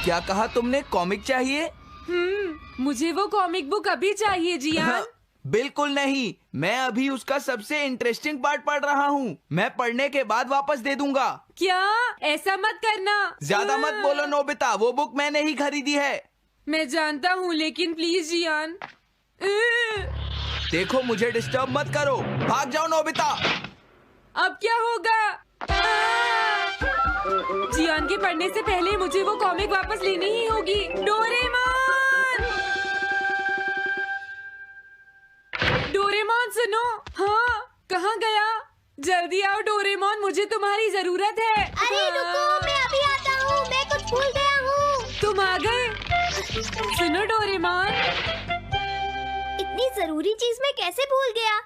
क्या कहा तुमने? कॉमिक चाहिए? मुझे वो कॉमिक बुक अभी चाहिए जियान। बिल्कुल नहीं, मैं अभी उसका सबसे इंटरेस्टिंग पार्ट पढ़ रहा हूँ। मैं पढ़ने के बाद वापस दे दूंगा। क्या? ऐसा मत करना। ज्यादा मत बोलो नोबिता, वो बुक मैंने ही खरीदी है। मैं जानता हूँ, लेकिन प्लीज जियान। देखो, मुझे डिस्टर्ब मत करो। भाग जाओ नोबिता। अब क्या होगा? जियान के पढ़ने से पहले मुझे वो कॉमिक वापस लेनी ही होगी। डोरेमोन! डोरेमोन सुनो। हाँ, कहाँ गया? जल्दी आओ डोरेमोन, मुझे तुम्हारी जरूरत है। अरे रुको, मैं अभी आता हूँ। मैं कुछ भूल गया हूँ। तुम आ गए? सुनो डोरेमोन, इतनी जरूरी चीज मैं कैसे भूल गया?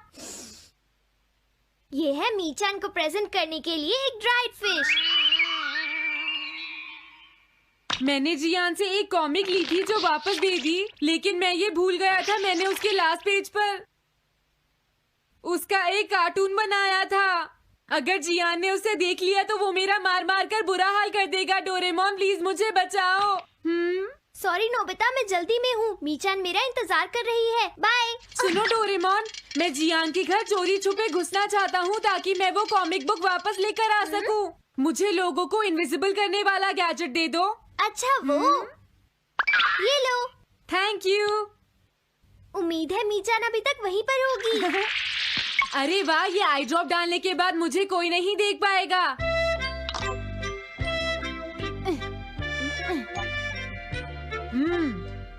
ये है मीचान को प्रेजेंट करने के लिए एक ड्राइड फिश। मैंने जियान से एक कॉमिक ली थी जो वापस दे दी, लेकिन मैं ये भूल गया था मैंने उसके लास्ट पेज पर उसका एक कार्टून बनाया था। अगर जियान ने उसे देख लिया तो वो मेरा मार मार कर बुरा हाल कर देगा। डोरेमोन प्लीज मुझे बचाओ। सॉरी नोबिता, मैं जल्दी में हूँ। मीचान मेरा इंतजार कर रही है। बाय। सुनो डोरेमोन, मैं जियान के घर चोरी छुपे घुसना चाहता हूँ ताकि मैं वो कॉमिक बुक वापस लेकर आ सकूँ। मुझे लोगों को इनविजिबल करने वाला गैजेट दे दो। अच्छा वो ये लो। Thank you. उम्मीद है मीचान अभी तक वहीं पर होगी। अरे वाह, ये आई ड्रॉप डालने के बाद मुझे कोई नहीं देख पाएगा।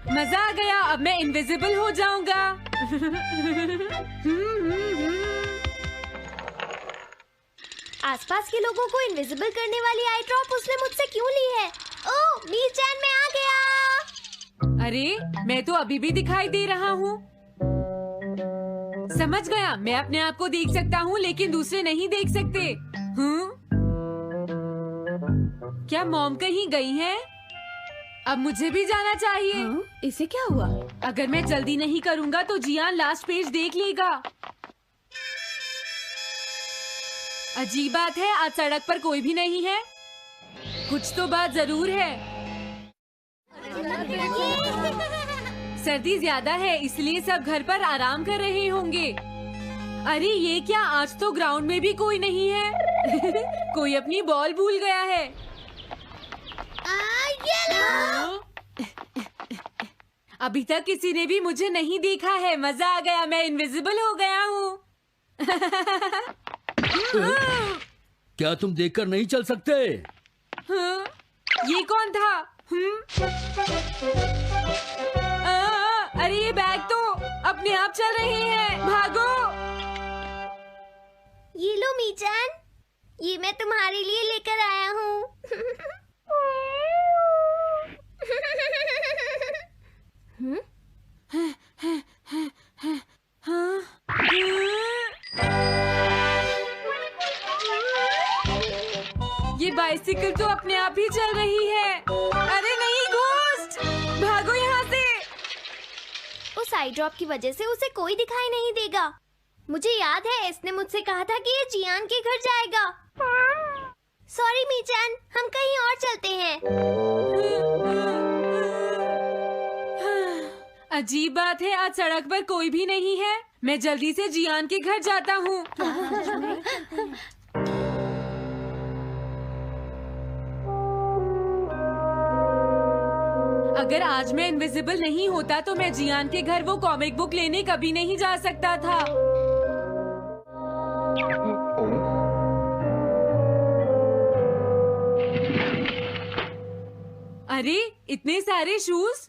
मजा आ गया, अब मैं इनविजिबल हो जाऊंगा। आसपास के लोगों को इनविजिबल करने वाली आई ड्रॉप उसने मुझसे क्यों ली है? ओह, मीचान मैं आ गया। अरे, मैं तो अभी भी दिखाई दे रहा हूँ। समझ गया, मैं अपने आप को देख सकता हूँ लेकिन दूसरे नहीं देख सकते। क्या मॉम कहीं गई है? अब मुझे भी जाना चाहिए। इसे क्या हुआ? अगर मैं जल्दी नहीं करूँगा तो जियान लास्ट पेज देख लेगा। अजीब बात है, आज सड़क पर कोई भी नहीं है। कुछ तो बात जरूर है। सर्दी ज्यादा है इसलिए सब घर पर आराम कर रहे होंगे। अरे ये क्या, आज तो ग्राउंड में भी कोई नहीं है। कोई अपनी बॉल भूल गया है। ये लो। अभी तक किसी ने भी मुझे नहीं देखा है। मजा आ गया, मैं इनविजिबल हो गया हूँ। क्या तुम देखकर नहीं चल सकते? ये कौन था? अरे ये बैग तो अपने आप चल रहे हैं। भागो। ये लो मीचान, ये मैं तुम्हारे लिए लेकर आया हूँ। ये बाइसिकल तो अपने आप ही चल रही है। अरे नहीं, घोस्ट! भागो यहाँ से। उस आई ड्रॉप की वजह से उसे कोई दिखाई नहीं देगा। मुझे याद है इसने मुझसे कहा था कि ये जियान के घर जाएगा। सॉरी मीचान, हम कहीं और चलते हैं। अजीब बात है, आज सड़क पर कोई भी नहीं है। मैं जल्दी से जियान के घर जाता हूँ। अगर आज मैं इनविजिबल नहीं होता तो मैं जियान के घर वो कॉमिक बुक लेने कभी नहीं जा सकता था। अरे इतने सारे शूज।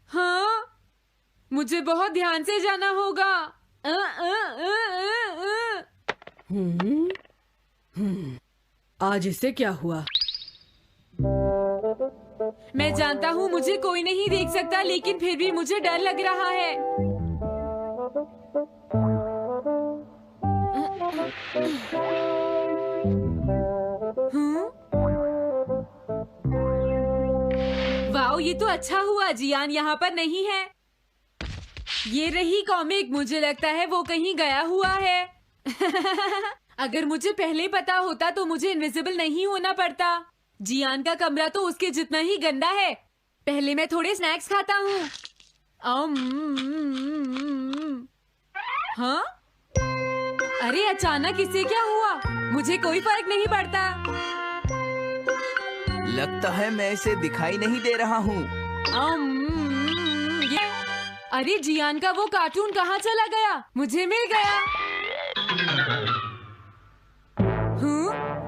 हाँ, मुझे बहुत ध्यान से जाना होगा। आज इससे क्या हुआ? मैं जानता हूँ मुझे कोई नहीं देख सकता, लेकिन फिर भी मुझे डर लग रहा है। वाओ, ये तो अच्छा हुआ जियान यहाँ पर नहीं है। ये रही कॉमिक, मुझे लगता है वो कहीं गया हुआ है। अगर मुझे पहले पता होता तो मुझे इनविजिबल नहीं होना पड़ता। जियान का कमरा तो उसके जितना ही गंदा है। पहले मैं थोड़े स्नैक्स खाता हूँ। हाँ? अरे अचानक इससे क्या हुआ? मुझे कोई फर्क नहीं पड़ता। लगता है मैं इसे दिखाई नहीं दे रहा हूँ। अरे जियान का वो कार्टून कहाँ चला गया? मुझे मिल गया।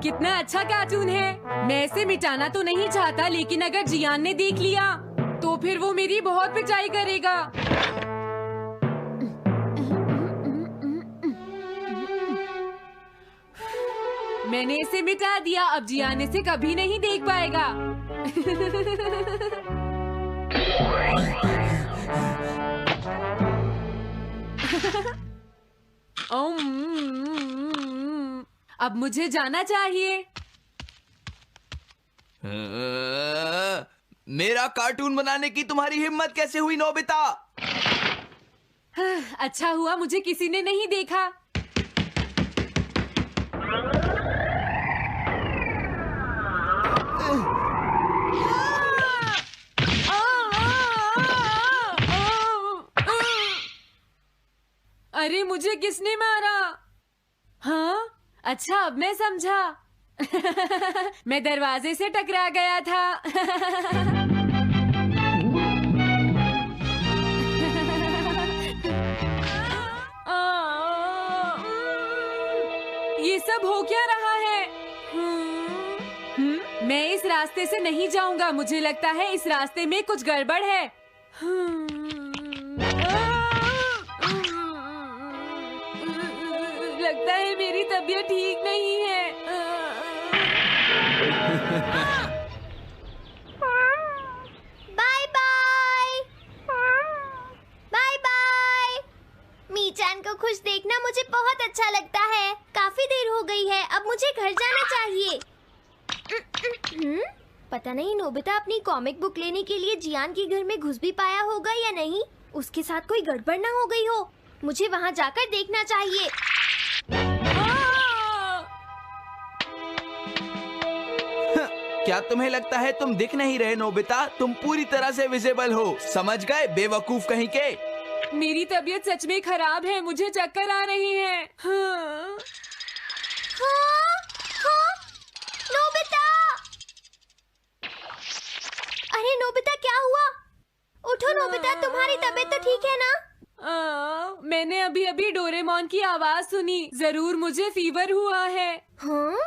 कितना अच्छा कार्टून है। मैं इसे मिटाना तो नहीं चाहता, लेकिन अगर जियान ने देख लिया तो फिर वो मेरी बहुत पिटाई करेगा। मैंने इसे मिटा दिया। अब जियान इसे कभी नहीं देख पाएगा। अब मुझे जाना चाहिए। मेरा कार्टून बनाने की तुम्हारी हिम्मत कैसे हुई नोबिता? अच्छा हुआ मुझे किसी ने नहीं देखा। अरे मुझे किसने मारा? हाँ, अच्छा अब मैं समझा। मैं दरवाजे से टकरा गया था। ये सब हो क्या रहा है? मैं इस रास्ते से नहीं जाऊंगा। मुझे लगता है इस रास्ते में कुछ गड़बड़ है। लगता है मेरी तबीयत ठीक नहीं है। Bye bye. Bye bye. मीचान को खुश देखना मुझे बहुत अच्छा लगता है। काफी देर हो गई है, अब मुझे घर जाना चाहिए। पता नहीं नोबिता अपनी कॉमिक बुक लेने के लिए जियान के घर में घुस भी पाया होगा या नहीं। उसके साथ कोई गड़बड़ ना हो गई हो। मुझे वहाँ जाकर देखना चाहिए। क्या तुम्हें लगता है तुम दिख नहीं रहे नोबिता? तुम पूरी तरह से विजिबल हो। समझ गए बेवकूफ कहीं के। मेरी तबीयत सच में खराब है। मुझे चक्कर आ रही है। हाँ। नोबिता! अरे नोबिता क्या हुआ? उठो नोबिता, तुम्हारी तबीयत तो ठीक है ना? मैंने अभी अभी डोरेमोन की आवाज सुनी। जरूर मुझे फीवर हुआ है। हाँ?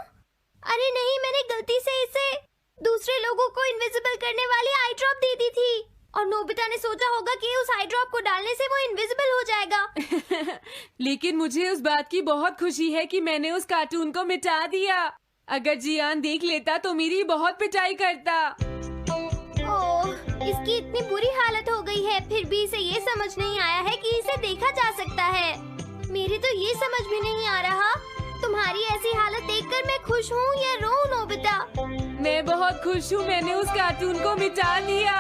अरे नहीं, मैंने गलती से इसे दूसरे लोगों को इनविजिबल करने वाली आई ड्रॉप दे दी थी और नोबिता ने सोचा होगा कि उस आई ड्रॉप को डालने से वो इनविजिबल हो जाएगा। लेकिन मुझे उस बात की बहुत खुशी है कि मैंने उस कार्टून को मिटा दिया। अगर जियान देख लेता तो मेरी बहुत पिटाई करता। ओह, इसकी इतनी बुरी हालत हो गई है, फिर भी इसे ये समझ नहीं आया है कि इसे देखा जा सकता है। मेरे तो ये समझ भी नहीं आ रहा। तुम्हारी ऐसी हालत देखकर मैं खुश हूँ या रोऊं नोबिता? मैं बहुत खुश हूँ। मैंने उस कार्टून को मिटा दिया।